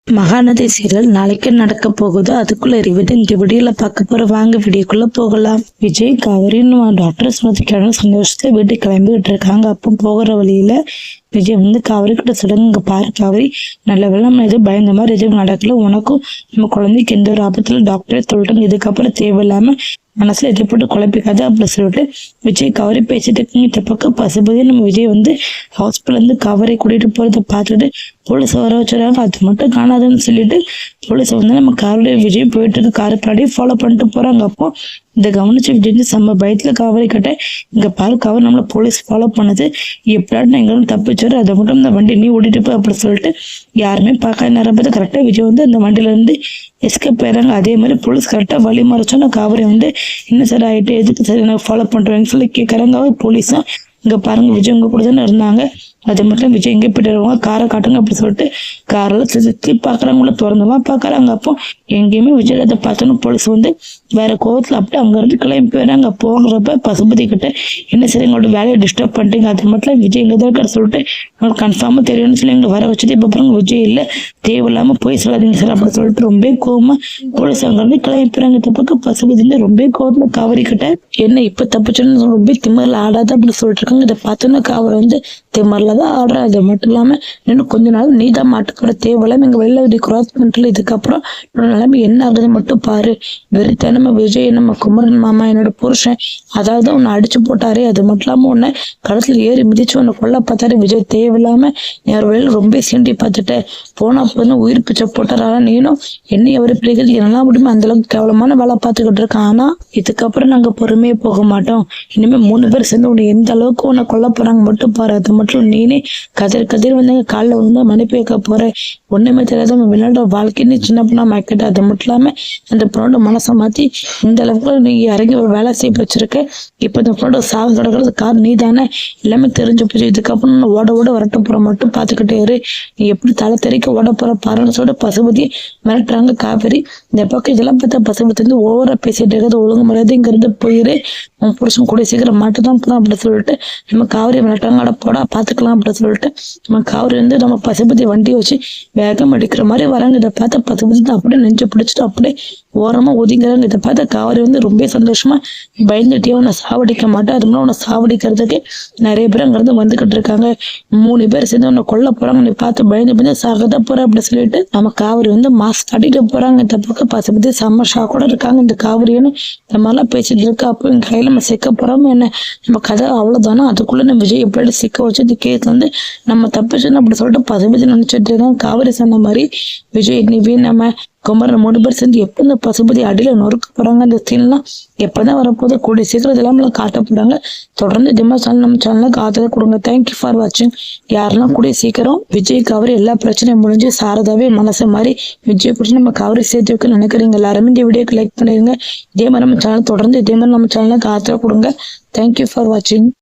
Mahanadi serial நாளைக்கு நடக்க போகுது. அதுக்குள்ள அறிவது இந்த வீடியோல பார்க்க போற. வாங்க வீடியோக்குள்ள போகலாம். விஜய் கவரின்னு டாக்டர் சொன்னதுக்கான சந்தோஷத்துல வீட்டுக்கு கிளம்பிட்டு இருக்காங்க. அப்போ போகிற வழியில விஜய் காவிரி கிட்ட சொல்லுங்க, இங்க பாரு காவிரி, நல்ல வேலை நம்ம எதுவும் பயந்த மாதிரி எதுவும் நடக்கல. உனக்கும் நம்ம குழந்தைக்கு எந்த ஒரு ஆபத்துல டாக்டரே சொல்லிட்டாங்க. இதுக்கப்புறம் தேவையில்லாம மனசுல எதை போட்டு குழப்பிக்காது அப்படின்னு சொல்லிட்டு விஜய் கவரி பேசிட்டு இருக்கீங்க. இந்த பக்கம் பசுபதி நம்ம விஜய் ஹாஸ்பிட்டல் கவரை கூட்டிட்டு போறதை பார்த்துட்டு போலீஸ் வர வச்சுறாங்க. அது மட்டும் காணாதுன்னு சொல்லிட்டு போலீஸ் நம்ம காருடைய விஜய் போயிட்டு இருக்கு. காரை பின்னாடி ஃபாலோ பண்ணிட்டு போறாங்க. அப்போ இந்த கவனிச்சு விஜய் செம்ம பயத்துல காவரி கட்ட, இங்க பாரு கவர் நம்மள போலீஸ் ஃபாலோ பண்ணுது, எப்படியாட்டு எங்களும் தப்பிச்சாரு, அதை மட்டும் இந்த வண்டி நீ ஓட்டிட்டு போய் அப்படின்னு சொல்லிட்டு யாருமே பார்க்காத நேரம் பார்த்து கரெக்டா விஜய் அந்த வண்டியில இருந்து எஸ்கேப் போயிடறாங்க. அதே மாதிரி போலீஸ் கரெக்டா வழி மறைச்சோன்னா காவரி என்ன சார் ஆயிட்டு எதுக்கு சார் எனக்கு ஃபாலோ பண்றேன்னு சொல்லி கேட்கறாங்க. போலீஸும் இங்க பாருங்க விஜய் உங்க கூட தானே இருந்தாங்க, அது மட்டும் விஜய் எங்கே போயிட்டு வருவாங்க, காரை காட்டுங்க அப்படி சொல்லிட்டு காரில் சுற்றி பார்க்குறவங்கள திறந்துலாம் பார்க்குறாங்க. அப்போ எங்கேயுமே விஜய் அதை பார்த்தோன்னு போலீஸ் வேற கோவத்தில் அப்படியே அங்கேருந்து கிளம்பி போயிடறாங்க. போகிறப்ப பசுபதி கிட்ட என்ன சரி எங்களோட வேலையை டிஸ்டர்ப் பண்ணிட்டீங்க, அது மட்டும் விஜய் எங்கே தான் இருக்காரு சொல்லிட்டு உங்களுக்கு கன்ஃபார்மாக தெரியும்னு சொல்லி எங்களை வர வச்சுட்டு இப்போ பாருங்க விஜய் இல்லை, தேவையில்லாமல் போய் சொல்லாதீங்க சார் அப்படி சொல்லிட்டு ரொம்ப கோவமாக போலீஸ் அங்கேருந்து கிளம்பி போயிறாங்க. இந்த பக்கம் பசுபதி ரொம்ப கோவத்தில் காவிரி கிட்ட என்ன இப்போ தப்பிச்சோன்னு ரொம்ப திமரில் ஆடாது அப்படின்னு சொல்லிட்டு இருக்காங்க. இதை பார்த்தோன்னா காவரி திமரில் தான் ஆடுற. அது மட்டும் இல்லாம இன்னும் கொஞ்ச நாள் நீ தான் மாட்டுக்கிற, தேவையில்லாம எங்க வெளில கிராஸ் பண்ணிட்டு இதுக்கப்புறம் நிலைமை என்ன ஆகுது மட்டும் பாரு. வெறித்தனமா விஜய் நம்ம குமரன் மாமா என்னோட புருஷன் அதாவது உன்னை அடிச்சு போட்டாரே, அது மட்டும் இல்லாம உன்னை களத்துல ஏறி மிதிச்சு உன்னை கொல்ல பார்த்தாரு விஜய், தேவையில்லாம யார் வழியில ரொம்ப சீண்டி பார்த்துட்ட, போனா போதும் உயிர் பிச்சை போட்டாரா, நீனும் என்னை அவரு பிள்ளைகள் என்னெல்லாம் முடியுமோ அந்த அளவுக்கு கேவலமான வேலை பார்த்துக்கிட்டு இருக்கான். ஆனா இதுக்கப்புறம் நாங்க பொறுமையே போக மாட்டோம், இனிமே 3 பேர் சேர்ந்து உன்னை எந்த அளவுக்கு உன்னை கொல்ல போறாங்க மட்டும் பாரு. அது மட்டும் நீனே கதிர் காலில் மன்னிப்பு வைக்க போற, ஒண்ணுமே தெரியாத விளையாட வாழ்க்கைன்னு சின்ன பொண்ணா மாக்கிட்ட. அது மட்டும் இல்லாம அந்த பொண்ணோட மனசை மாத்தி இந்த அளவுக்கு நீ இறங்கி ஒரு வேலை செய்ய வச்சிருக்க. இப்ப இந்த பொண்ணோட சாவு கிடக்கிறது கார் நீ தானே, எல்லாமே தெரிஞ்சு போச்சு. இதுக்கப்புறம் ஓட ஓட வரட்ட போற மட்டும் பாத்துக்கிட்டே இரு, நீ எப்படி தலை தெறிக்க ஓட போற பாருன்னு சொல்லிட்டு பசுபதி மிரட்டுறாங்க. காவிரி இந்த பக்கம் இதெல்லாம் பார்த்தா பசுபதி ஓவரா பேசிட்டு இருக்கிறது, ஒழுங்கு மரியாதைங்கிறது போயிரு, உன் புருஷன் கூட சீக்கிரம் மாட்டுதான் போறான் அப்படின்னு சொல்லிட்டு நம்ம காவிரி மிரட்டாங்க. அட போடா பாத்துக்கலாம் அப்படின்னு சொல்லிட்டு நம்ம காவிரி நம்ம பசுபதி வண்டியை வச்சு வேகம் அடிக்கிற மாதிரி வராங்க. இதை பார்த்த பசுபதி அப்படியே நெஞ்சு பிடிச்சிட்டு அப்படியே ஓரமா ஒதுங்கிறாங்க. இதை பார்த்த காவிரி ரொம்ப சந்தோஷமா பயந்துட்டே உன்னை சாவடிக்க மாட்டேன், அது மூலம் உன்னை சாவடிக்கிறதுக்கு நிறைய பேர் அங்கிருந்து வந்துகிட்டு இருக்காங்க, 3 பேர் சேர்ந்து உன்னை கொல்ல போறாங்க, நீ பார்த்து பயந்து சாகத போற அப்படின்னு சொல்லிட்டு நம்ம காவிரி மாஸ்க் கட்டிட்டு போறாங்க. இந்த பக்கம் பசுபதி செம்ம ஷாக்கோட இருக்காங்க. இந்த காவிரின்னு இந்த மாதிரிலாம் பேசிட்டு இருக்கா. அப்போ எங்க கையில நம்ம சிக்க போறோம் என்ன, நம்ம கதை அவ்வளவுதானா, அதுக்குள்ள நம்ம விஜய் எப்படி சிக்க வச்சு இந்த கேஸ்ல நம்ம தப்பிச்சுன்னு அப்படி சொல்லிட்டு பசுபதி நினைச்சிட்டு இருக்காங்க. காவிரி சொன்ன மாதிரி விஜய் நிவின் நம்ம குமரன் 3 பேர் சேர்ந்து எப்போ இந்த பசுபதி அடியில நொறுக்க போறாங்க, அந்த சீன்லாம் எப்பதான் வரப்போது, கூடிய சீக்கிரம் இதெல்லாம் காட்ட போறாங்க. தொடர்ந்து திமா சேனல் நம்ம சேனலுக்கு ஆதரவு கொடுங்க. தேங்க்யூ ஃபார் வாட்சிங். யாரெல்லாம் கூடிய சீக்கிரம் விஜய் கவரி எல்லா பிரச்சனையும் முடிஞ்சு சாரதாவே மனசு மாதிரி விஜய் பிடிச்சி நம்ம கவரி சேர்த்து வைக்க நினைக்கிறீங்க எல்லாருமே இந்த வீடியோக்கு லைக் பண்ணிடுங்க. இதே மாதிரி நம்ம சேனல் தொடர்ந்து இதே மாதிரி நம்ம சேனலுக்கு ஆதரவு கொடுங்க. தேங்க்யூ ஃபார் வாட்சிங்.